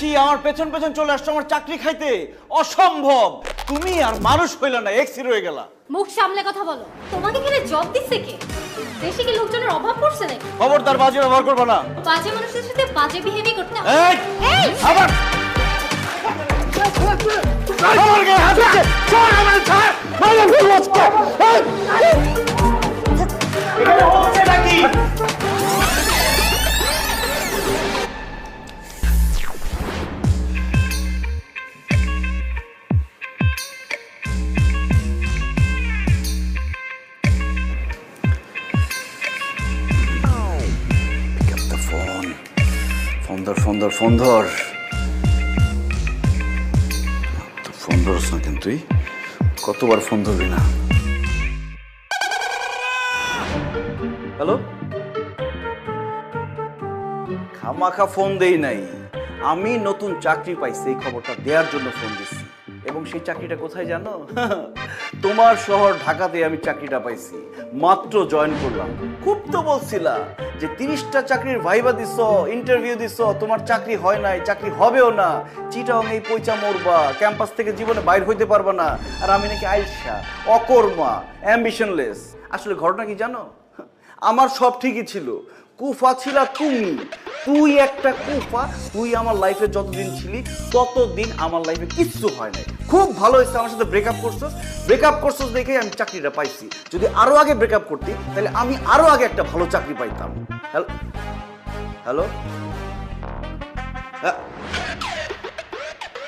ছি আমার পেছন পেছন চলে আসছো আমার চাকরি খাইতে, অসম্ভব। তুমি আর মানুষ হইলা না, এক্সি রয়ে গেলা। মুখ সামলে কথা বলো। তোমাকে এখানে জব দিচ্ছে কে? দেশে কি লোকজনের অভাব পড়ছে নাকি? খবরদার বাজে ব্যবহার করবে না। বাজে মানুষের সাথে বাজে বিহেভই করতে হবে। এই এই আবার আমার গায়ে হাত দিচ্ছে। ছাড় আমার, ছাড়। মাইরা ফেলবো আজকে। এখানে হচ্ছে নাকি? ফোন ধর। ফোন ধরস না কেন তুই? কতবার ফোন ধরবি না? হ্যালো, খামাখা ফোন দেই নাই, আমি নতুন চাকরি পাইছি এই খবরটা দেওয়ার জন্য ফোন দিচ্ছি। এবং সেই চাকরিটা কোথায় জানো? তোমার শহর ঢাকাতে আমি চাকরিটা পাইছি, মাত্র জয়েন করলাম। খুব তো বলছিলা যে 30টা চাকরির ভাইবা দিছ, ইন্টারভিউ দিছ, তোমার চাকরি হয় নাই, চাকরি হবেও না, চিটাং এই পয়সা মরবা, ক্যাম্পাস থেকে জীবনে বাইর হইতে পারবা না। আর আমি নাকি আইসা, অকর্মা, অ্যাম্বিশনলেস। আসলে ঘটনা কি জানো? আমার সব ঠিকই ছিল, কুফা ছিলা তুমি। তুই একটা কুফা। তুই আমার লাইফে যতদিন ছিলি ততদিন আমার লাইফে কিচ্ছু হয় নাই। খুব ভালো হয়েছে আমার সাথে ব্রেকআপ করছস দেখেই আমি চাকরিটা পাইছি। যদি আরো আগে ব্রেকআপ করতি তাহলে আমি আরো আগে একটা ভালো চাকরি পাইতাম। হ্যালো,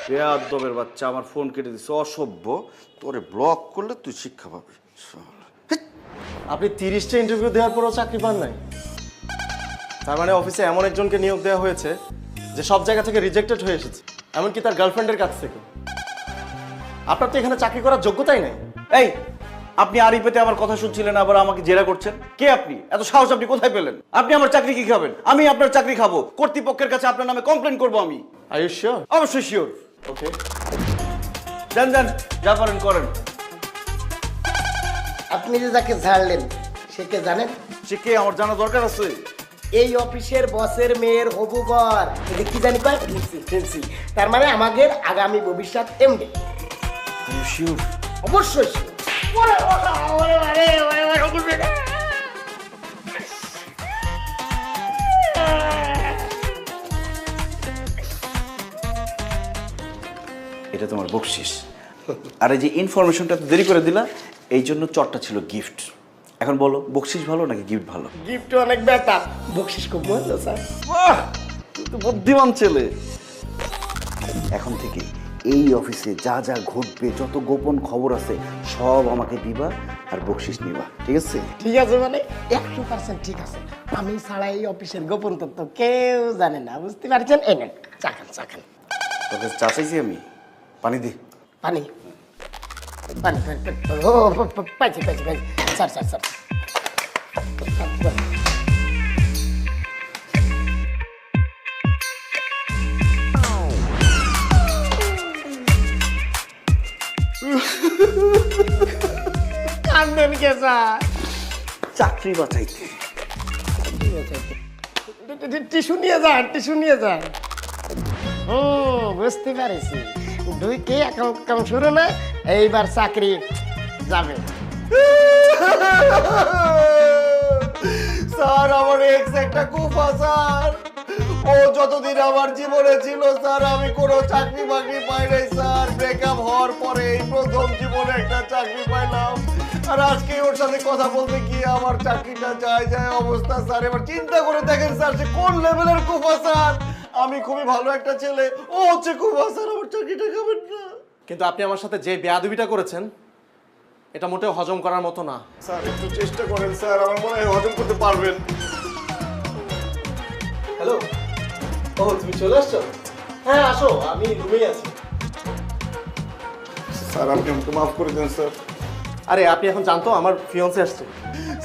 বেয়াদবের বাচ্চা আমার ফোন কেটে দিচ্ছে, অসভ্য। তোরে ব্লক করলে তুই শিক্ষা পাবি। আপনি 30টা ইন্টারভিউ দেওয়ার পরও চাকরি পান নাই? তার মানে অফিসে এমন একজনকে নিয়োগ দেওয়া হয়েছে যে সব জায়গা থেকে রিজেক্টেড হয়ে এসেছে, এমনকি তার গার্লফ্রেন্ডের কাছ থেকে। আপনার তো এখানে চাকরি করার যোগ্যতাই নেই। এই, আপনি আড়ি পেতে আমার কথা শুনছিলেন, আবার আমাকে জেরা করছেন। কে আপনি? এত সাহস আপনি কোথায় পেলেন? আপনি আমার চাকরি কি খাবেন? আমি আপনার চাকরি খাবো। কর্তৃপক্ষের কাছে আপনার নামে কমপ্লেন করবো আমি। Are you sure? অবশ্যই শিওর। ওকে, যান যা পারেন করেন। আপনি যে যাকে ছাড়লেন সে কে জানেন? সে কে আমার জানা দরকার আছে? এই অফিসের বসের মেয়ের হবু বর। এটা কি জানি পায়? ফেন্সি। তার মানে আমাদের আগামী ভবিষ্যৎ এমডি। শিওর? অবশ্যই এটা তোমার বকশিস। আর এই যে ইনফরমেশনটা দেরি করে দিলা, এই জন্য চটটা ছিল গিফট। এখন বলো, বকশিস ভালো নাকি গিফট ভালো? গিফট অনেক বেটার, বকশিস খুব মজা স্যার। বাহ, তুই তো বুদ্ধিমান ছেলে। এখন থেকে এই অফিসে যা যা ঘটবে, যত গোপন খবর আছে সব আমাকে দিবা আর বকশিস নিবা, ঠিক আছে? ঠিক আছে, মানে 100% ঠিক আছে। আমি ছাড়া এই অফিসের গোপন তথ্য কেউ জানে না, বুঝতে পারছেন? এই নেন, চাখান। তোকে চা চাইছি আমি, পানি দি। পানি। ও পাইছি। স্যার। কান্দেন কে স্যার? চাকরি বাঁচাইতে। টিস্যু নিয়ে যান। বুঝতে পারছি। দুইকে এখন শুরু না, এইবার চাকরি যাবে। স্যার আমার এক্স একটা কুফা স্যার। ও যতদিন আমার জীবনে ছিল স্যার, আমি কোনো চাকরি বাকরি পাই নাই স্যার। ব্রেকআপ হওয়ার পরে এই প্রথম জীবনে একটা চাকরি পাইলাম। আর আজকে ওর সাথে কথা বলতে গিয়ে আমার চাকরিটা যায় অবস্থা স্যার। এবার চিন্তা করে দেখেন স্যার, সে কোন লেভেলের কুফা স্যার। আমি খুবই ভালো একটা ছেলে, ও হচ্ছে কুফা স্যার। আমার চাকরিটা খাবেন না? কিন্তু আপনি আমার সাথে যে বেয়াদবিটা করেছেন এটা মোটেও হজম করার মতো না। স্যার একটু চেষ্টা করেন স্যার, আমার মনে হয় হজম করতে পারবেন। হ্যালো, ও তুমি চলে আসছো? হ্যাঁ আসো, আমি রুমেই আছি। স্যার আপনি আমাকে মাফ করে দেন স্যার। আরে আপনি এখন জানতো আমার ফিয়ন্সে আসছে।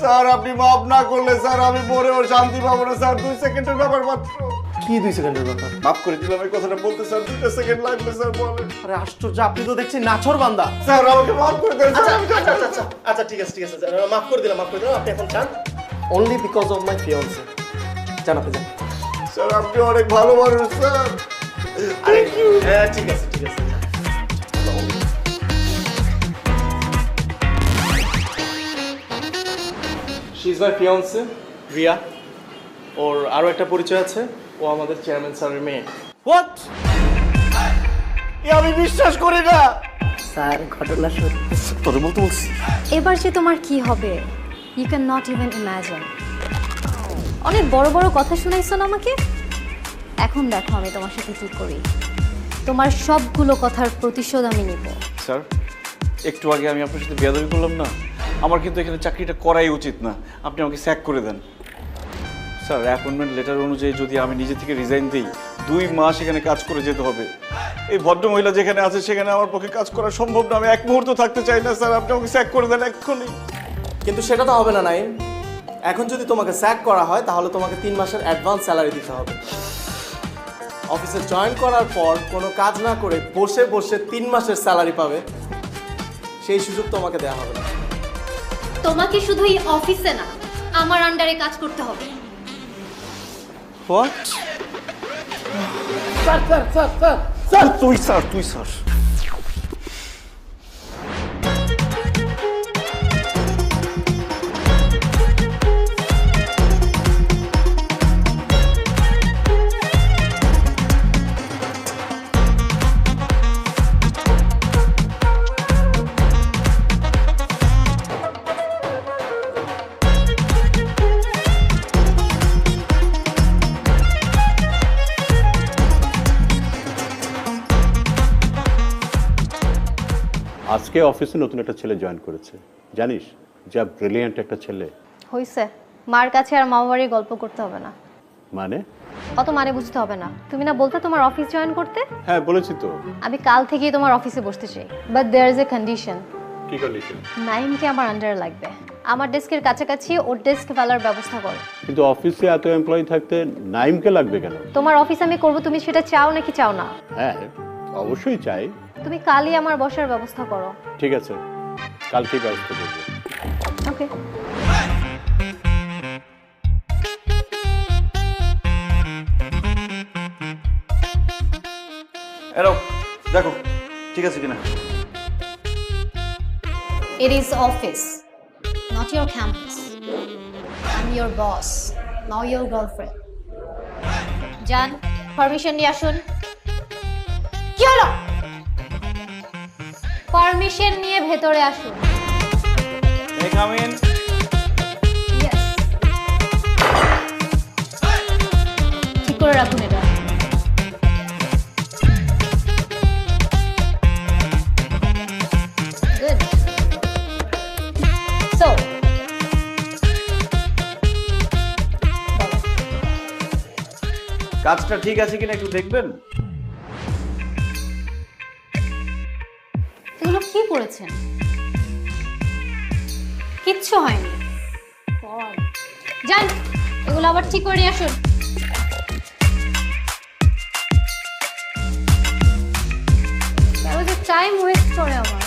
স্যার আপনি মাফ না করলে স্যার আমি মরেও শান্তি পাবো না স্যার। 2 সেকেন্ডের ব্যাপার মাত্র। কি 2 সেকেন্ডের ব্যাপার? মাফ করে দিলাম, এই কথাটা বলতে স্যার 2 সেকেন্ড লাগবে স্যার। বলেন। আরে আশ্চর্য, আপনি তো দেখছি নাছর বান্দা। স্যার আমাকে মাফ করে দেন স্যার। আচ্ছা ঠিক আছে মাফ করে দিলাম। আপনি এখন যান। Only because of my fiancee. জানাতে যান। স্যার আপনি অনেক ভালো মানুষ স্যার। হ্যাঁ ঠিক আছে ঠিক আছে। She is my fiancee Riya. ওর আরো একটা পরিচয় আছে, ও আমাদের চেয়ারম্যান স্যারের মেয়ে। হোয়াট? আমি বিশ্বাস করি না। স্যার ঘটনা সত্যি। তোরে বলতে বলছি। এবার যে তোমার কি হবে you can not even imagine. অনেক বড় বড় কথা শুনাইছো না আমাকে, এখন দেখো আমি তোমার সাথে কি করি। তোমার সবগুলো কথার প্রতিশোধ আমি নিব। স্যার, একটু আগে আমি আপনার সাথে বেয়াদবি করলাম না, আমার কিন্তু এখানে চাকরিটা করাই উচিত না। আপনি আমাকে স্যাক করে দেন। স্যার, অ্যাপয়েন্টমেন্ট লেটার অনুযায়ী যদি আমি নিজে থেকে রিজাইন দিই, 2 মাস এখানে কাজ করে যেতে হবে। এই ভদ্রমহিলা যেখানে আছে সেখানে আমার পক্ষে কাজ করা সম্ভব না। আমি এক মুহূর্ত থাকতে চাই না স্যার, আপনি আমাকে স্যাক করে দেন এক্ষুনি। কিন্তু সেটা তো হবে না নাইম। এখন যদি তোমাকে স্যাক করা হয় তাহলে তোমাকে 3 মাসের অ্যাডভান্স স্যালারি দিতে হবে। অফিসে জয়েন করার পর কোনো কাজ না করে বসে বসে 3 মাসের স্যালারি পাবে, সেই সুযোগ তোমাকে দেওয়া হবে না। তোমাকে শুধু এই অফিসে না, আমার আন্ডারে কাজ করতে হবে। What? Sir sir sir sir sir তুই স্যার, তুই স্যার। আজকে অফিসে নতুন একটা ছেলে জয়েন করেছে, জানিস? যা ব্রিলিয়ান্ট একটা ছেলে। হইছে, মার কাছে আর মামা বাড়ির গল্প করতে হবে না। মানে? অত মানে বুঝতে হবে না। তুমি না বলতে তোমার অফিস জয়েন করতে? হ্যাঁ বলেছি তো। আমি কাল থেকেই তোমার অফিসে বসতে চাই, but there is a condition. কি কন্ডিশন? নাইমকে আমার আন্ডারে লাগবে। আমার ডেস্কের কাছাকাছি ওর ডেস্ক ফেলার ব্যবস্থা করো। কিন্তু অফিসে এত এমপ্লয়ি থাকতে নাইমকে লাগবে কেন? তোমার অফিস আমি করব, তুমি সেটা চাও নাকি চাও না? হ্যাঁ অবশ্যই চাই। তুমি কালই আমার বসার ব্যবস্থা করো। ঠিক আছে, কালকেই ব্যবস্থা করবো। ওকে। এরো দেখো ঠিক আছে কিনা। It is office, not your campus. I'm your boss, not your girlfriend. জান, পারমিশন নিয়ে আসুন। কি হলো? পারমিশন নিয়ে ভেতরে আসুন। May I come in? Yes. ঠিক করে রাখুন এটা। Good. So, কাজটা ঠিক আছে কিনা একটু দেখবেন। এগুলো কি করেছেন? কিচ্ছু হয়নি। যান, এগুলো আবার ঠিক করে নিয়ে আসুন। টাইম ওয়েস্ট করে আমার।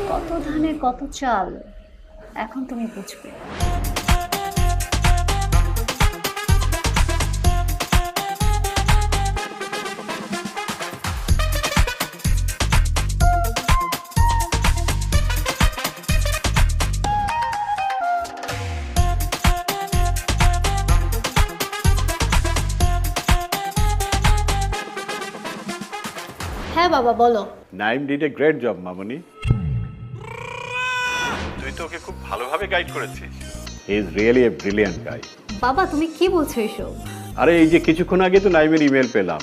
কত ধানে কত চাল, এখন তুমি বুঝবে। হ্যাঁ বাবা বলো। Naim did a great job মামনি। তুই তো ওকে খুব ভালোভাবে গাইড করেছিস। He is really a brilliant guy. বাবা তুমি কি বলছো এসব? আরে এই যে কিছুক্ষণ আগে তো নাইমের ইমেল পেলাম,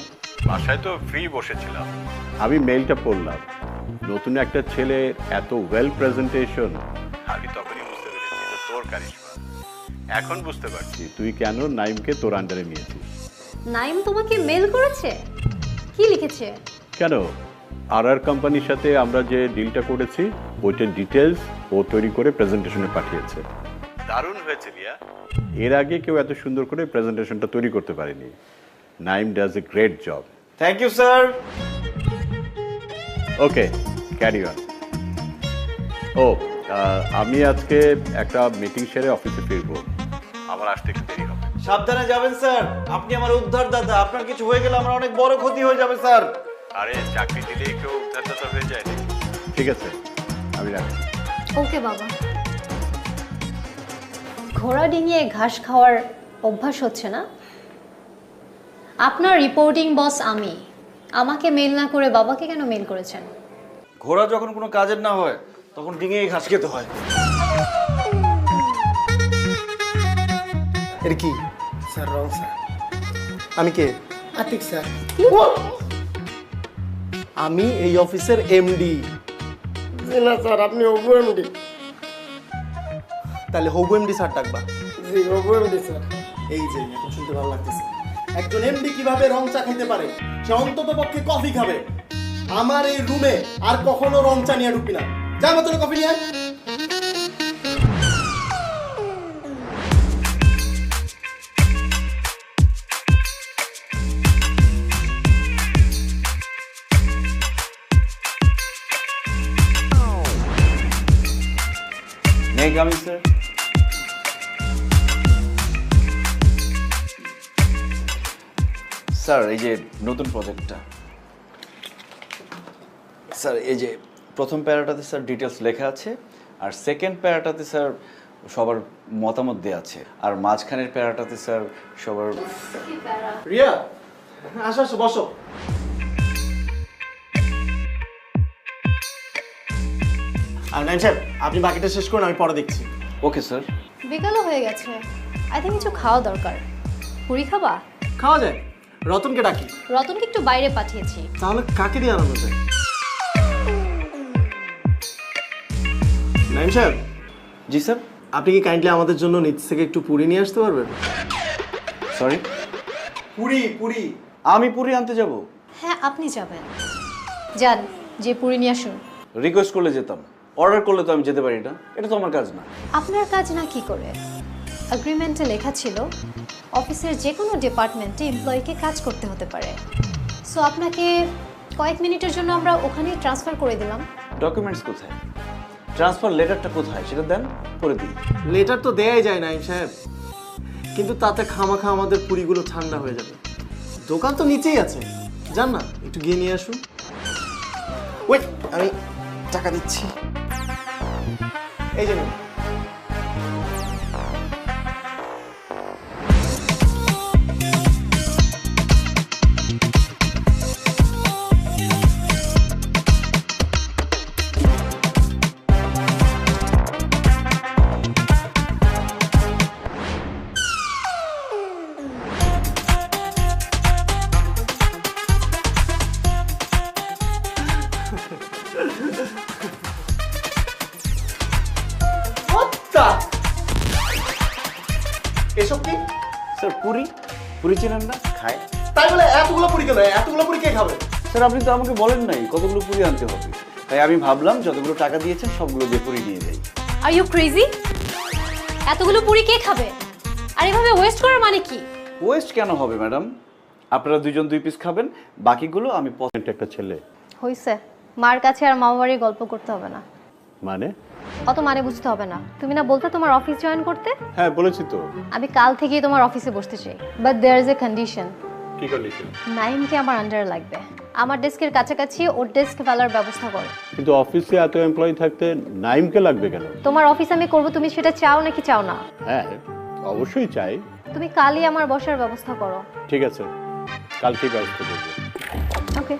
বাসায় তো ফ্রি বসেছিলাম, আমি মেইলটা পড়লাম। নতুন একটা ছেলে, এত ওয়েল প্রেজেন্টেশন, আমি তখনই বুঝতে পেরেছি এটা তোর কারিশমা। এখন বুঝতে পারছি তুই কেন নাইমকে তোর আন্ডারে নিয়েছিস। নাইম তোমাকে মেল করেছে? কি লিখেছে? কেন, আর কোম্পানির সাথে আমরা যে ডিলটা করেছি ওইটার ডিটেলস ও তৈরি করে প্রেজেন্টেশনে পাঠিয়েছে। দারুণ হয়েছে রিয়া, এর আগে কেউ এত সুন্দর করে প্রেজেন্টেশনটা তৈরি করতে পারেনি। Naim does a great job. Thank you sir. Okay, carry on. ও আমি আজকে একটা মিটিং সেরে অফিসে ফিরবো। আমার আসতে একটু দেরি হবে। সাবধানে যাবেন স্যার, আপনি আমার উদ্ধার দাদা, আপনার কিছু হয়ে গেলে আমার অনেক বড় ক্ষতি হয়ে যাবে স্যার। আরে চাকরি দিলেই কেউ উদ্ধারদাতা হয়ে যায় নাকি? ঠিক আছে, আমি রাখি। ওকে বাবা। ঘোড়া ডিঙিয়ে ঘাস খাওয়ার অভ্যাস হচ্ছে না? আপনার রিপোর্টিং বস আমি, আমাকে মেল না করে বাবাকে কেন মেল করেছেন? ঘোড়া যখন কোনো কাজের না হয় তখন ডিঙে ঘাস খেতে হয়। এটা কি? Sir wrong sir. আমি কে? আতিক স্যার। আমি এই অফিসের এমডি। জি না স্যার, আপনি ওগো এমডি। তাহলে হবু এমডি স্যার ডাকবা। জি ওগো এমডি স্যার। এই যে এখন শুনতে ভালো লাগতেছে, একজন এমডি কিভাবে রং চা খেতে পারে, সে অন্তত পক্ষে কফি খাবে। আমার এই রুমে আর কখনো রং চা নিয়ে ঢুকবি না। যা মতন কফি নিয়ে আয়। May I come in, sir? Sir এই যে নতুন প্রজেক্টটা, স্যার এই যে প্রথম প্যারাটাতে স্যার ডিটেলস লেখা আছে, আর সেকেন্ড প্যারাটাতে স্যার সবার মতামত দেওয়া আছে, আর মাঝখানের প্যারাটাতে স্যার সবার। রিয়া, আসো আসো, বসো। আর নাইম সাহেব, আপনি বাকিটা শেষ করুন, আমি পরে দেখছি। Okay sir. বিকালও হয়ে গেছে, আই থিঙ্ক কিছু খাওয়া দরকার। পুরি খাবা? খাওয়া যায়। রতনকে ডাকি। রতনকে একটু বাইরে পাঠিয়েছি। তাহলে কাকে দিয়ে আনানো যায়? নাইম সাহেব, জি স্যার। আপনি কি কাইন্ডলি আমাদের জন্য নিচ থেকে একটু পুরি নিয়ে আসতে পারবেন? সরি, পুরি পুরি। আমি পুরি আনতে যাব? হ্যাঁ আপনি যাবেন, যান, যে পুরি নিয়ে আসুন। রিকোয়েস্ট করলে যেতাম, অর্ডার করলে তো আমি যেতে পারি না, এটা তো আমার কাজ না। আপনার কাজ না কি করে? এগ্রিমেন্টে লেখা ছিল অফিসের যে কোনো ডিপার্টমেন্টে এমপ্লয়িকে কাজ করতে হতে পারে। সো আপনাকে কয়েক মিনিটের জন্য আমরা ওখানেই ট্রান্সফার করে দিলাম। ডকুমেন্টস কোথায়? ট্রান্সফার লেটারটা কোথায় সেটা দেন, করে দিই। লেটার তো দেয়াই যায় নাইম সাহেব, কিন্তু তাতে খামাখা আমাদের পুরিগুলো ঠান্ডা হয়ে যাবে। দোকান তো নিচেই আছে, যান না, একটু গিয়ে নিয়ে আসুন। ওয়েট, আমি টাকা দিচ্ছি। এই যে নিন। এসব কি? স্যার পুরি, পুরি চেনেন না? খায়। তাই বলে এতগুলো পুরি কেন? এতগুলো পুরি কে খাবে? স্যার আপনি তো আমাকে বলেন নাই কতগুলো পুরি আনতে হবে, তাই আমি ভাবলাম যতগুলো টাকা দিয়েছেন সবগুলো দিয়ে পুরি নিয়ে যাই। Are you crazy? এতগুলো পুরি কে খাবে? আর এভাবে ওয়েস্ট করার মানে কি? ওয়েস্ট কেন হবে ম্যাডাম? আপনারা দুজন 2 পিস খাবেন, বাকিগুলো আমি পছন্দ। একটা ছেলে হইছে, মার কাছে আর মামা বাড়ির গল্প করতে হবে না। মানে? অত মানে বুঝতে হবে না। তুমি না বলতে তোমার অফিস জয়েন করতে? হ্যাঁ বলেছি তো। আমি কাল থেকেই তোমার অফিসে বসতে চাই, but there is a condition. কি কন্ডিশন? নাইমকে আমার আন্ডারে লাগবে। আমার ডেস্কের কাছাকাছি ওর ডেস্ক ফেলার ব্যবস্থা করো। কিন্তু অফিসে এত এমপ্লয়ি থাকতে নাইমকে লাগবে কেন? তোমার অফিস আমি করব, তুমি সেটা চাও নাকি চাও না? হ্যাঁ অবশ্যই চাই। তুমি কালই আমার বসার ব্যবস্থা করো। ঠিক আছে, কালকে ব্যবস্থা করবো। ওকে।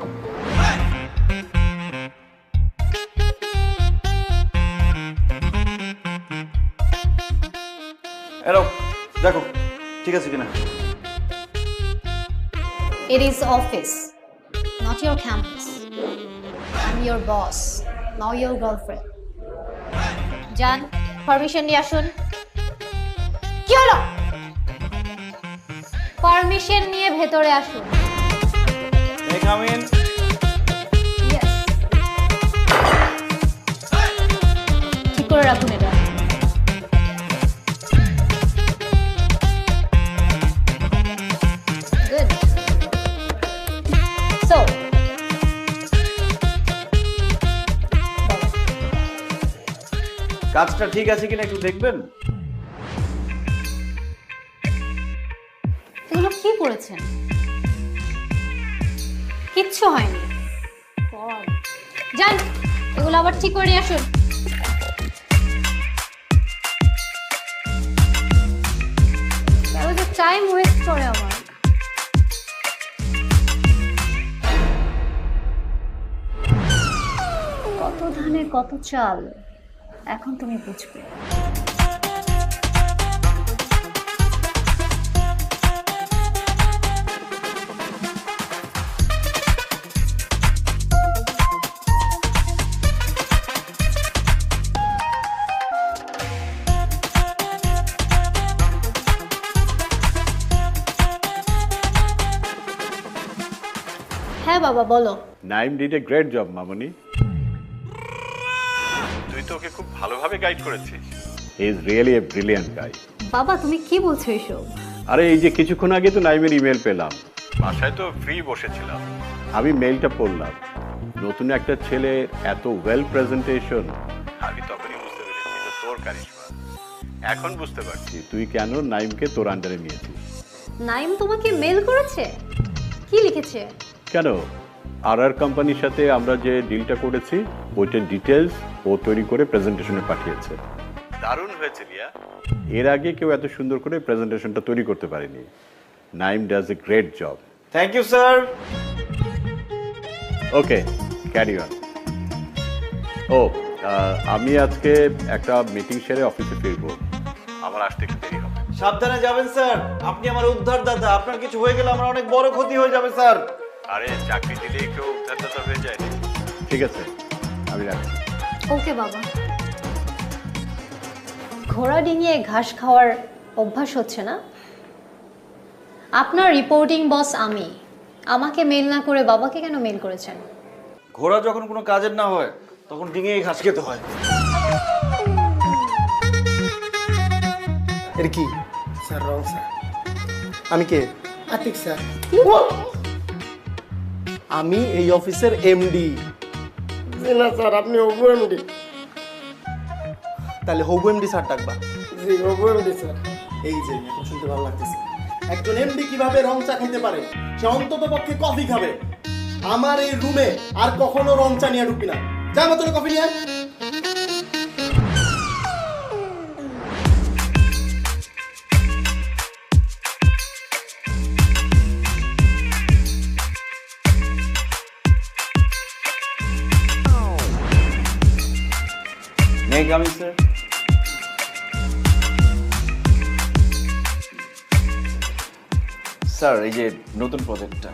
এলো দেখো ঠিক আছে কিনা। It is office, not your campus. I'm your boss, not your girlfriend. জান, পারমিশন নিয়ে আসুন। কি হলো? পারমিশন নিয়ে ভেতরে আসুন। May I come in? Yes. ঠিক করে রাখুন এটা। Good. So, কাজটা ঠিক আছে কিনা একটু দেখবেন। এগুলো কি পড়েছেন? কিচ্ছু হয়নি। God! যান, এগুলো আবার ঠিক করে নিয়ে আসুন। টাইম ওয়েস্ট করে আমার। কত ধানে কত চাল, এখন তুমি বুঝবে। হ্যাঁ বাবা, বলো। Naim did a great job মামনি। তুই তো ওকে খুব ভালোভাবে গাইড করেছিস। He is really a brilliant guy. বাবা, তুমি কি বলছো এসব? আরে এই যে কিছুক্ষণ আগে তো নাইমের ইমেল পেলাম, বাসায় তো ফ্রি বসেছিলাম, আমি মেইলটা পড়লাম। নতুন একটা ছেলে, এত ওয়েল প্রেজেন্টেশন, আমি তখনই বুঝতে পেরেছি এটা তোর কারিশমা। এখন বুঝতে পারছি তুই কেন নাইমকে তোর আন্ডারে নিয়েছিস। নাইম তোমাকে মেল করেছে? কি লিখেছে? কেন, আর কোম্পানির সাথে আমরা যে ডিলটা করেছি ওইটার ডিটেলস ও তৈরি করে প্রেজেন্টেশনে পাঠিয়েছে। দারুণ হয়েছে রিয়া, এর আগে কেউ এত সুন্দর করে প্রেজেন্টেশনটা তৈরি করতে পারেনি। Naim does a great job. Thank you sir. Okay, carry on. ও, আমি আজকে একটা মিটিং সেরে অফিসে ফিরবো, আমার আসতে একটু দেরি হবে। সাবধানে যাবেন স্যার, আপনি আমার উদ্ধারদাতা। আপনার কিছু হয়ে গেলে আমার অনেক বড় ক্ষতি হয়ে যাবে স্যার। আরে চাকরি দিলেই কেউ উদ্ধারদাতা হয়ে যায় না। ঠিক আছে, আমি রাখছি। ওকে বাবা। ঘোড়া ডিঙিয়ে ঘাস খাওয়ার অভ্যাস হচ্ছে না? আপনার রিপোর্টিং বস আমি, আমাকে মেল না করে বাবাকে কেন মেল করেছেন? ঘোড়া যখন কোনো কাজের না হয় তখন ডিঙেই ঘাস খেতে হয়। এর কি? Sir wrong sir. আমি কে? আতিক স্যার। আমি এই অফিসের এমডি। জি না স্যার, আপনি ওবু এমডি। তাহলে হবু এমডি স্যার ডাকবা। জি ওবু এমডি স্যার। এই যে এখন শুনতে ভালো লাগতেছে, একজন এমডি কিভাবে রং চা খেতে পারে, সে অন্তত পক্ষে কফি খাবে। আমার এই রুমে আর কখনো রং চা নিয়ে ঢুকবি না। যা মতন কফি নিয়ে আয়। May I come in sir? Sir এই যে নতুন প্রজেক্টটা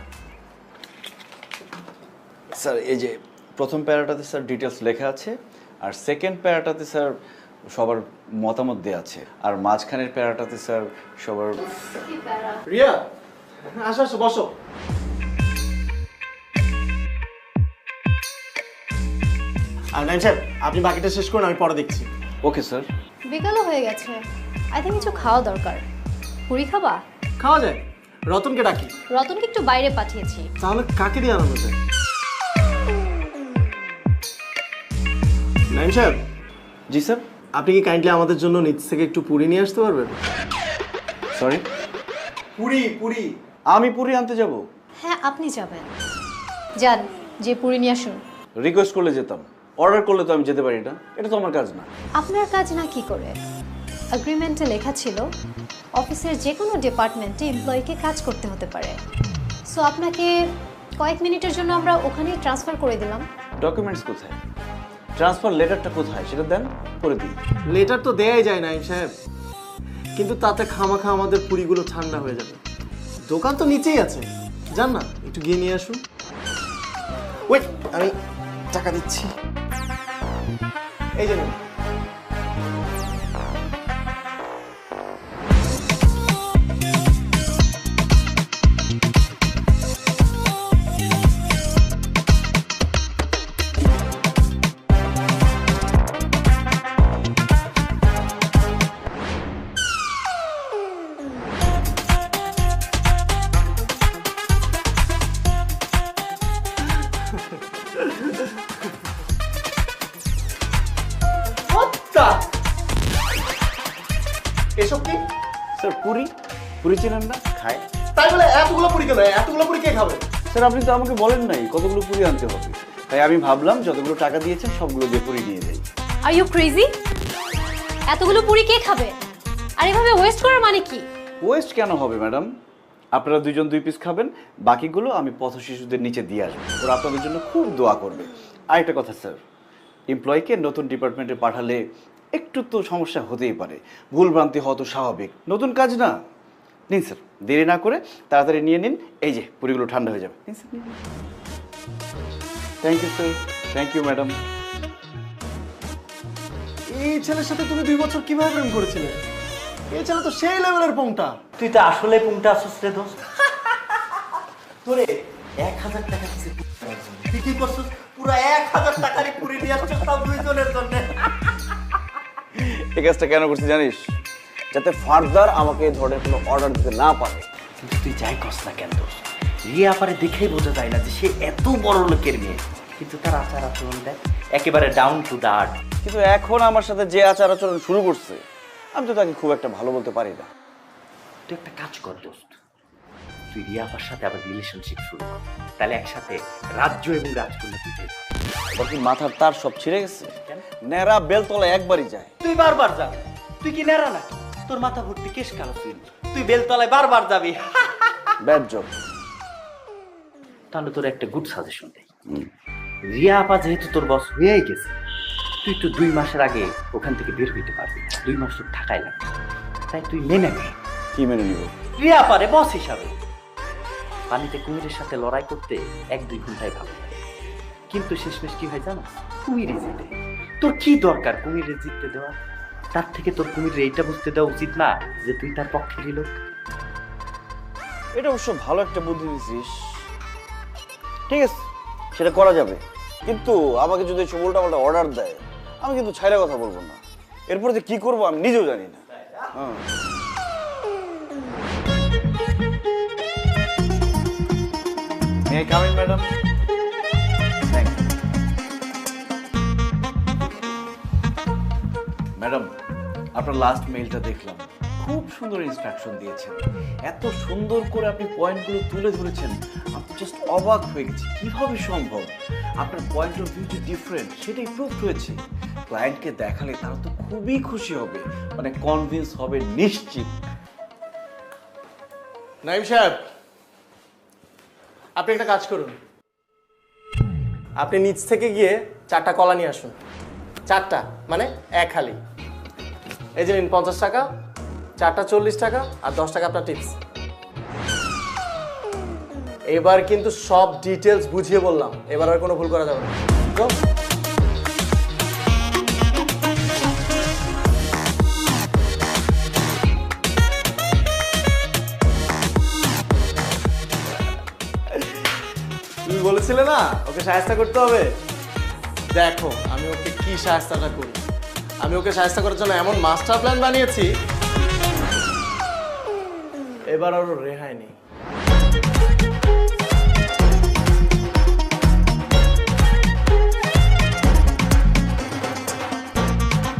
স্যার, এই যে প্রথম প্যারাটাতে স্যার ডিটেলস লেখা আছে, আর সেকেন্ড প্যারাটাতে স্যার সবার মতামত দেওয়া আছে, আর মাঝখানের প্যারাটাতে স্যার সবার। রিয়া, আসো আসো, বসো। আর নাইম স্যার, আপনি বাকিটা শেষ করুন, আমি পরে দেখছি। Okay sir. বিকালও হয়ে গেছে, আই থিঙ্ক কিছু খাওয়া দরকার। পুরি খাবা? খাওয়া যায়, রতনকে ডাকি। রতনকে একটু বাইরে পাঠিয়েছি। তাহলে কাকে দিয়ে আনানো যায়? নাইম সাহেব, জি স্যার। আপনি কি কাইন্ডলি আমাদের জন্য নিচ থেকে একটু পুরি নিয়ে আসতে পারবেন? সরি, পুরি পুরি। আমি পুরি আনতে যাব? হ্যাঁ, আপনি যাবেন। যান, যে পুরি নিয়ে আসুন। রিকোয়েস্ট করলে যেতাম, অর্ডার করলে তো আমি যেতে পারি না, এটা তো আমার কাজ না। আপনার কাজ না কি করে? এগ্রিমেন্টে লেখা ছিল অফিসের যে কোনো ডিপার্টমেন্টে এমপ্লয়িকে কাজ করতে হতে পারে। সো আপনাকে কয়েক মিনিটের জন্য আমরা ওখানেই ট্রান্সফার করে দিলাম। ডকুমেন্টস কোথায়? ট্রান্সফার লেটারটা কোথায় সেটা দেন, করে দিই। লেটার তো দেয়াই যায় নাইম সাহেব, কিন্তু তাতে খামাখা আমাদের পুরিগুলো ঠান্ডা হয়ে যাবে। দোকান তো নিচেই আছে, যান না, একটু গিয়ে নিয়ে আসুন। ওয়েট, আমি টাকা দিচ্ছি। এই যে নিন। এসব কি? স্যার পুরি, পুরি চেনেন না? খায় তাই বলে এতগুলো পুরি কেন? এতগুলো পুরি কে খাবে? স্যার আপনি তো আমাকে বলেন নাই কতগুলো পুরি আনতে হবে, তাই আমি ভাবলাম যতগুলো টাকা দিয়েছেন সবগুলো দিয়ে পুরি নিয়ে যাই। Are you crazy? এতগুলো পুরি কে খাবে? আর এভাবে ওয়েস্ট করার মানে কি? ওয়েস্ট কেন হবে ম্যাডাম? আপনারা দুজন 2 পিস খাবেন, বাকিগুলো আমি পথ শিশুদের নিচে দিয়ে আসবো, ওরা আপনাদের জন্য খুব দোয়া করবে। আরেকটা কথা স্যার, এমপ্লয়িকে নতুন ডিপার্টমেন্টে পাঠালে একটু তো সমস্যা হতেই পারে, ভুলভ্রান্তি হওয়া তো স্বাভাবিক, নতুন কাজ না। নিন স্যার, দেরি না করে তাড়াতাড়ি নিয়ে নিন, এই যে পুরিগুলো ঠান্ডা হয়ে যাবে। নিন sir, thank you sir. Thank you madam. এই ছেলের সাথে তুমি 2 বছর কিভাবে প্রেম করেছিলে? এই ছেলে তো সেই লেভেলের পংটা। তুই তো আসলে পুংটা আসছিস রে দোস্ত। তোরে 1000 টাকা দিছে তুই কি করছিস? পুরো 1000 টাকারই পুরি নিয়ে আসছিস তাও দুইজনের জন্য। এই কাজটা কেন করছি জানিস? যাতে ফার্দার আমাকে এই ধরনের কোনো অর্ডার দিতে না পারে। কিন্তু তুই যাই করস না কেন দোস্ত, রিয়া পারে দেখেই বোঝা যায় না যে সে এত বড় লোকের মেয়ে, কিন্তু তার আচার আচরণটা একেবারে ডাউন টু দা আর্থ। কিন্তু এখন আমার সাথে যে আচার আচরণ শুরু করছে, আমি তো তাকে খুব একটা ভালো বলতে পারি না। তুই একটা কাজ কর দোস্ত, তুই রিয়াপার সাথে আবার রিলেশনশিপ শুরু কর, তাহলে একসাথে রাজ্য এবং রাজকন্যা দুইটাই পাবি। তোর কি মাথার তার সব ছিঁড়ে গেছে? নেড়া বেলতলা একবারই যায়। তুই বারবার যাবি, তুই কি নেড়া নাকি? তোর মাথা ভর্তি কেশ কালো তুই, তুই বেলতলায় বারবার যাবি। Bad job. তাহলে তোর একটা গুড সাজেশন দেই, রিয়া আপা যেহেতু তোর বস হয়েই গেছে, তুই তো 2 মাসের আগে ওখান থেকে বের হইতে পারবি না, 2 মাস তোর থাকাই লাগবে। তাই তুই মেনে নে, কি মেনে নিব? রিয়া আপারে বস হিসাবে। পানিতে কুমিরের সাথে লড়াই করতে 1-2 ঘন্টায় ভালো লাগে, কিন্তু শেষমেশ কি হয় জানো? কুমিরে জিতে। তোর কি দরকার কুমিরে জিততে দেওয়া? তার থেকে তোর কুমিরে এইটা বুঝতে দেওয়া উচিত না যে তুই তার পক্ষেরই লোক। এটা অবশ্য ভালো একটা বুদ্ধি দিছিস। ঠিক আছে, সেটা করা যাবে, কিন্তু আমাকে যদি এসব উল্টাপাল্টা অর্ডার দেয়, আমি কিন্তু ছাইরা কথা বলবো না। এরপরে যে কি করবো আমি নিজেও জানি না। হ্যাঁ। May I come in, madam? Thank you. Madam, আপনার লাস্ট মেইলটা দেখলাম, খুব সুন্দর ইনস্ট্রাকশন দিয়েছেন, এত সুন্দর করে আপনি পয়েন্টগুলো তুলে ধরেছেন, আমি জাস্ট অবাক হয়ে গেছি কিভাবে সম্ভব। আপনার পয়েন্ট অফ ভিউ যে ডিফারেন্ট সেটাই প্রুভ হয়েছে। ক্লায়েন্টকে দেখালে তারা তো খুবই খুশি হবে, মানে কনভিন্স হবে নিশ্চিত। নাইম সাহেব, আপনি একটা কাজ করুন, আপনি নিচ থেকে গিয়ে 4টা কলা নিয়ে আসুন। 4টা মানে 1 হালি। এই যে নিন 50 টাকা, 4টা 40 টাকা, আর 10 টাকা আপনার টিপস। এবার কিন্তু সব ডিটেলস বুঝিয়ে বললাম, এবার আর কোনো ভুল করা যাবে না। Go. তুমি বলেছিলে না ওকে সাহায্য করতে হবে? দেখো আমি ওকে কি সাহায্যটা করি। আমি ওকে সাহায্য করার জন্য এমন মাস্টার প্ল্যান বানিয়েছি, এবার আর রেহাই নেই।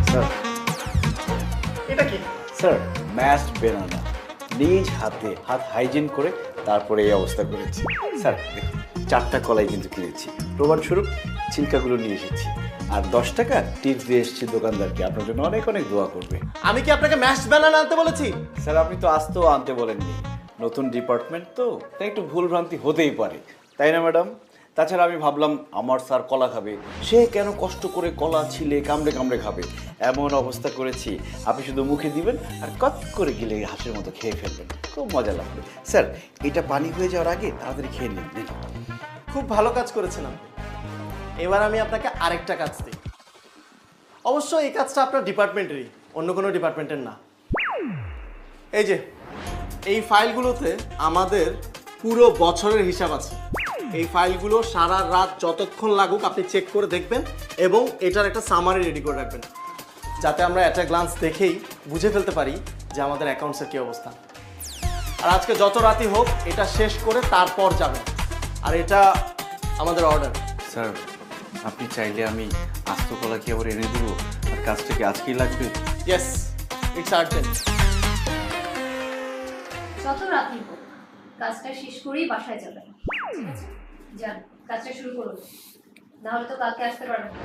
স্যার, এটা কি? স্যার ম্যাশড বেনানা, নিজ হাতে হাত হাইজিন করে তারপরে এই অবস্থা করেছি। স্যার দেখুন, 4টা কলাই কিন্তু কিনেছি, প্রমাণস্বরূপ ছিলকাগুলো নিয়ে এসেছি, আর 10 টাকা টিপস দিয়ে এসেছি দোকানদারকে, আপনার জন্য অনেক অনেক দোয়া করবে। আমি কি আপনাকে ম্যাশ বানানা আনতে বলেছি? স্যার আপনি তো আসতেও আনতে বলেননি, নতুন ডিপার্টমেন্ট তো, তাই একটু ভুলভ্রান্তি হতেই পারে, তাই না ম্যাডাম? তাছাড়া আমি ভাবলাম আমার স্যার কলা খাবে, সে কেন কষ্ট করে কলা ছিলে কামড়ে কামড়ে খাবে, এমন অবস্থা করেছি আপনি শুধু মুখে দিবেন আর কত করে গিলে হাঁসের মতো খেয়ে ফেলবেন, খুব মজা লাগবে। স্যার এটা পানি হয়ে যাওয়ার আগে তাড়াতাড়ি খেয়ে নিন। খুব ভালো কাজ করেছেন আপনি। এবার আমি আপনাকে আরেকটা কাজ দিই, অবশ্য এই কাজটা আপনার ডিপার্টমেন্টেরই, অন্য কোনো ডিপার্টমেন্টের না। এই যে এই ফাইলগুলোতে আমাদের পুরো বছরের হিসাব আছে। এই ফাইলগুলো সারা রাত যতক্ষণ লাগুক আপনি চেক করে দেখবেন এবং এটার একটা সামারি রেডি করে রাখবেন, যাতে আমরা একটা গ্লান্স দেখেই বুঝে ফেলতে পারি যে আমাদের অ্যাকাউন্টসের কী অবস্থা। আর আজকে যত রাতই হোক এটা শেষ করে তারপর যাবেন, আর এটা আমাদের অর্ডার। স্যার আপনি চাইলে আমি আস্ত কলা কি আবার এনে দেবো, আর কাজটা কি আজকেই লাগবে? Yes, it's urgent. যত রাতই হোক কাজটা শেষ করেই বাসায় যাবেন, ঠিক আছে? যান, কাজটা শুরু করুন, নাহলে তো কালকে আসতে পারবেন না।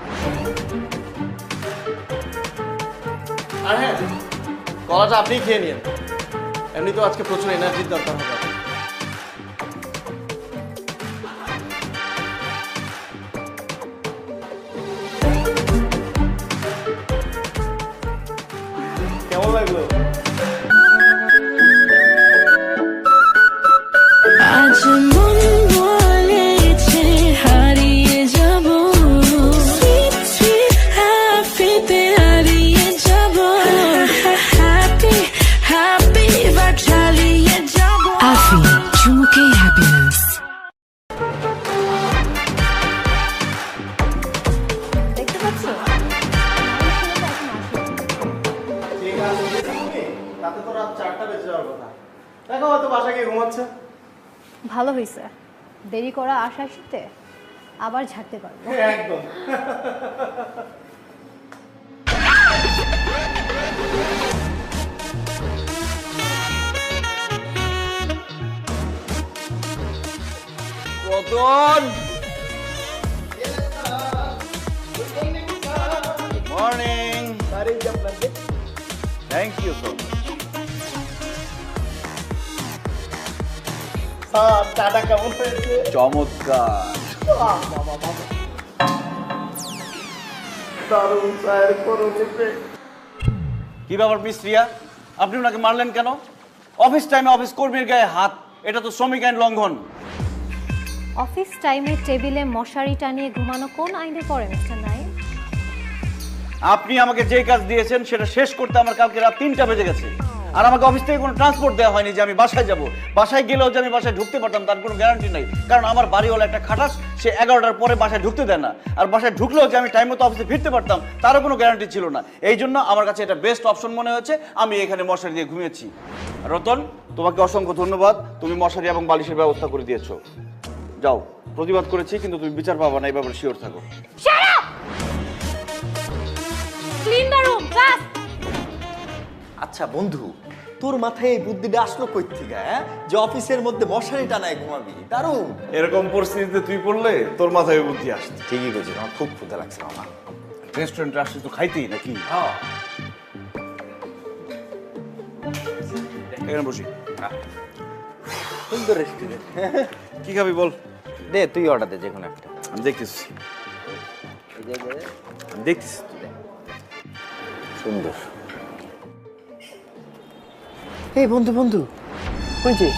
আর হ্যাঁ, কলাটা আপনি খেয়ে নিন, এমনি তো আজকে প্রচুর এনার্জির দরকার হবে। কেমন লাগলো? আজ মন বলেছে হারিয়ে যাব, সুইট সুইট হ্যাপিতে হারিয়ে যাব, হ্যাপি হ্যাপি বা চালিয়ে যাব। আফি চুমুকে হ্যাপিনেস। দেখতে পাচ্ছ? ঠিক আছে, তুমি তাতে তো রাত 4টা বেজে যাওয়ার কথা। দেখো হয়তো বাসা গিয়ে ঘুমাচ্ছে। ভালো হয়েছে, দেরি করা আসার সাথে আবার ঝাড়তে পারবো। একদম। Ratan, morning. Thank you so much. Sir চাটা কেমন হয়েছে? চমৎকার। দারুণ স্যার, করুন চেপে। কি ব্যাপার মিস রিয়া, আপনি ওনাকে মারলেন কেন? অফিস টাইমে অফিস কর্মীর গায়ে হাত, এটা তো শ্রমিক আইন লঙ্ঘন। অফিস টাইমে টেবিলে মশারি টানিয়ে ঘুমানো কোন আইনে পড়ে মিস্টার নাইম? আপনি আমাকে যে কাজ দিয়েছেন সেটা শেষ করতে আমার কালকে রাত 3টা বেজে গেছে, আর আমাকে অফিস থেকে কোনো ট্রান্সপোর্ট দেওয়া হয়নি যে আমি বাসায় যাব। বাসায় গেলেও যে আমি বাসায় ঢুকতে পারতাম তার কোনো গ্যারান্টি নাই, কারণ আমার বাড়িওয়ালা একটা খাটাস, সে 11টার পরে বাসায় ঢুকতে দেয় না। আর বাসায় ঢুকলেও যে আমি টাইম মতো অফিসে ফিরতে পারতাম তারও কোনো গ্যারান্টি ছিল না। এই জন্য আমার কাছে এটা বেস্ট অপশন মনে হয়েছে, আমি এখানে মশারি দিয়ে ঘুমিয়েছি। রতন, তোমাকে অসংখ্য ধন্যবাদ, তুমি মশারি এবং বালিশের ব্যবস্থা করে দিয়েছো। যাও, প্রতিবাদ করেছি কিন্তু তুমি বিচার পাবা না, এই ব্যাপারে শিওর থাকো। Clean the room fast. আচ্ছা বন্ধু, তোর মাথায় এই বুদ্ধিটা আসলো কই থেকে, হ্যাঁ? যে অফিসের মধ্যে মশারি টানায় ঘুমাবি, দারুণ। এরকম পরিস্থিতিতে তুই পড়লে তোর মাথায় বুদ্ধি আসছে। ঠিকই বলছিস, আমার খুব ক্ষুধা লাগছে আমার। রেস্টুরেন্টে আসছিস তো খাইতেই নাকি? এখানে বসি। সুন্দর রেস্টুরেন্ট। কি খাবি বল? দে তুই অর্ডার দে যে কোনো একটা। আমি দেখতেছি, আমি দেখতেছি। সুন্দর। এই বন্ধু বন্ধু, ওই যে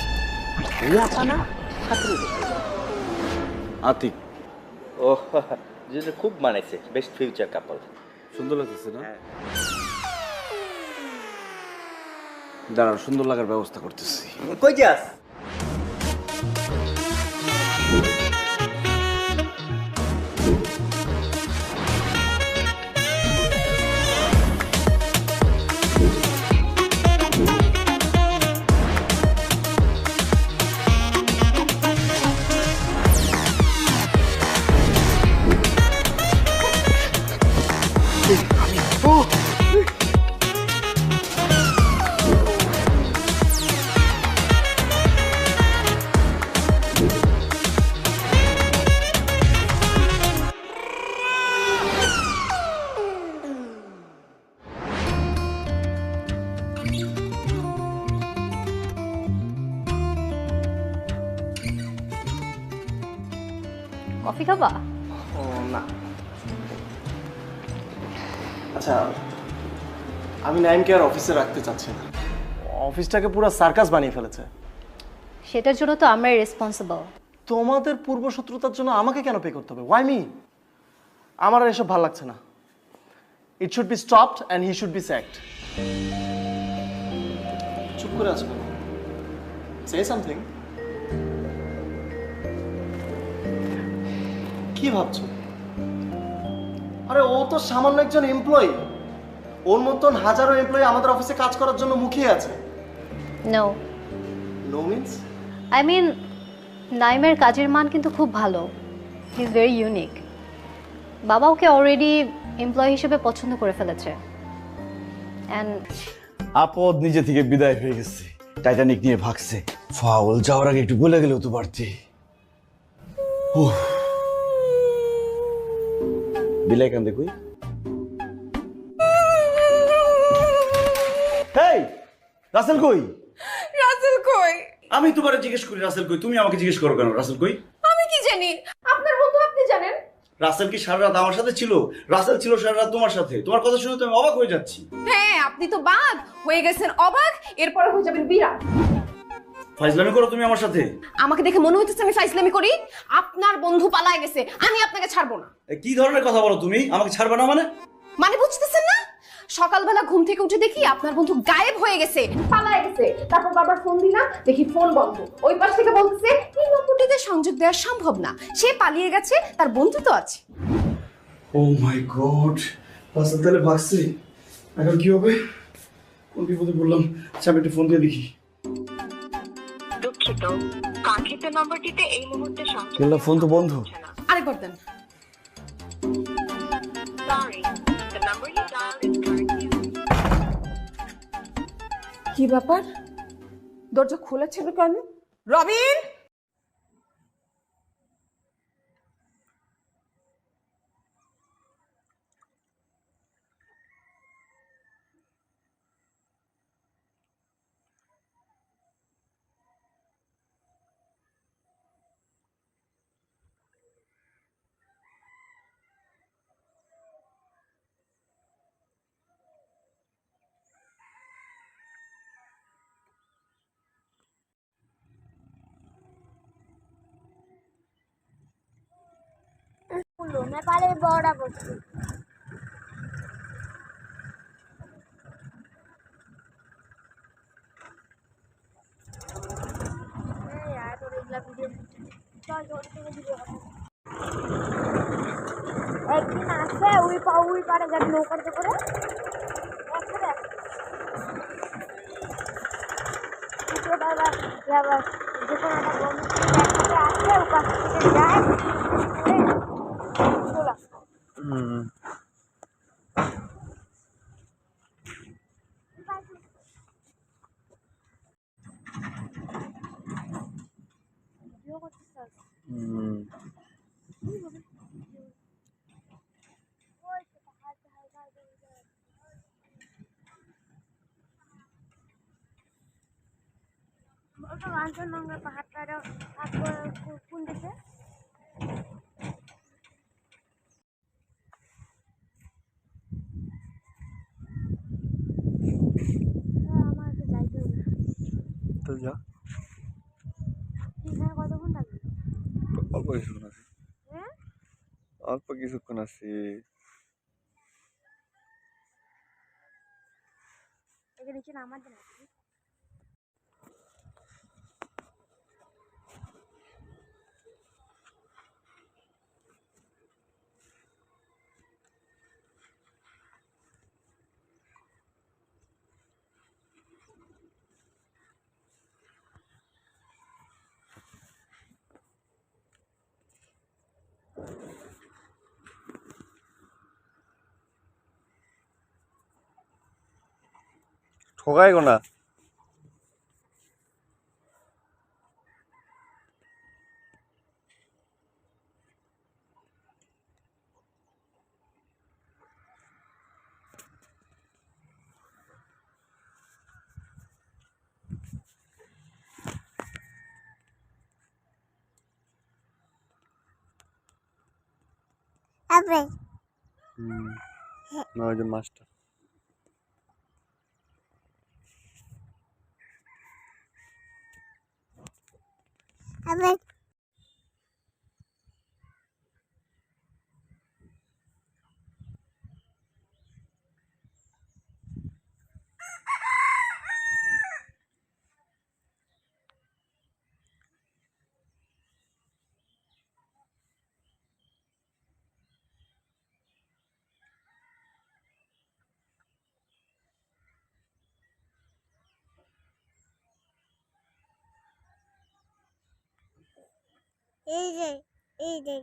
রিয়াপা না, আতিক, ও যেটা খুব মানেছে, বেস্ট ফিউচার কাপল। সুন্দর লাগতেছে না? দাঁড়া, সুন্দর লাগার ব্যবস্থা করতেছি। কই যাস? কফি খাবা? ও না। আচ্ছা, আমি নাইমকে আর অফিসে রাখতে চাচ্ছি না। অফিসটাকে পুরো সার্কাস বানিয়ে ফেলেছে। সেটার জন্য তো আমরাই রেসপন্সিবল। তোমাদের পূর্বশত্রুতার জন্য আমাকে কেন পে করতে হবে? Why me? আমার আর এসব ভালো লাগছে না। It should be stopped and he should be sacked. চুপ করে আছো, সে সামথিং। কি ভাবছো? আরে ও তো সামান্য একজন এমপ্লয়ি, ওর মতন হাজারো এমপ্লয়ি আমাদের অফিসে কাজ করার জন্য মুখিয়ে আছে। No no means? I mean, নাইমের কাজের মান কিন্তু খুব ভালো, হি ইজ ভেরি ইউনিক। বাবা ওকে অলরেডি এমপ্লয়ি হিসেবে পছন্দ করে ফেলেছে। অ্যান্ড আপদ নিজে থেকে বিদায় হয়ে গেছে, টাইটানিক নিয়ে ভাগছে। ফাউল যাওয়ার আগে একটু গলে গেলেও তো পারতি। বিলাই কান্দে কই? হেই, রাসেল কই? রাসেল কই? আমি তোমারে জিজ্ঞেস করি রাসেল কই, তুমি আমাকে জিজ্ঞেস করো কেন রাসেল কই? আমি কি জানি? আপনার বন্ধু আপনি জানেন। রাসেল কি সারা রাত আমার সাথে ছিল? রাসেল ছিল সারা রাত তোমার সাথে। তোমার কথা শুনে তো আমি অবাক হয়ে যাচ্ছি। হ্যাঁ, আপনি তো বাঘ হয়ে গেছেন অবাক, এরপরে হয়ে যাবেন বিড়াল। ফাইজলামি করো তুমি আমার সাথে? আমাকে দেখে মনে হইতেছে আমি ফাইজলামি করি? আপনার বন্ধু পালায় গেছে, আমি আপনাকে ছাড়বো না। কি ধরনের কথা বলো তুমি? আমাকে ছাড়বে না মানে? মানে বুঝতেছেন না? সকালবেলা ঘুম থেকে উঠে দেখি আপনার বন্ধু গায়েব হয়ে গেছে, পালায় গেছে। তারপর বারবার ফোন দিলাম, দেখি ফোন বন্ধ। ওই পাশ থেকে বলতেছে এই নম্বরটিতে সংযোগ দেওয়া সম্ভব না, সে পালিয়ে গেছে, তার বন্ধু তো আছে। ও মাই গড, রাসেল তাহলে ভাগছে। এখন কি হবে? কোন বিপদে পড়লাম? আচ্ছা আমি একটু ফোন দিয়ে দেখি। দুঃখিত, কাঙ্ক্ষিত নম্বরটিতে এই মুহূর্তে সংযোগ কেলা ফোন তো বন্ধ। আরেকবার দেন। Sorry, the number you dialed is currently কি ব্যাপার? দরজা খোলা ছিল কেন? রবিন! নেপালের বড়া বস্তু। একদিন আসে ওই পারে যাবে নৌকাতে করে যে কোনো একটা বন্ধু একসাথে আসে ও কাছ থেকে যায় চলে আসে। ওটা কাঞ্চনজঙ্ঘা পাহাড়টা কোন দেশে? আমার তো যাইতে হবে। তো যা, এখানে কতক্ষণ থাকবে? অল্প কিছুক্ষণ আছে। হ্যাঁ, অল্প কিছুক্ষণ আছে। এখানে নিচে নামার জন্য ঠোকাই গো না। না ওই যে মাছটা। এই যে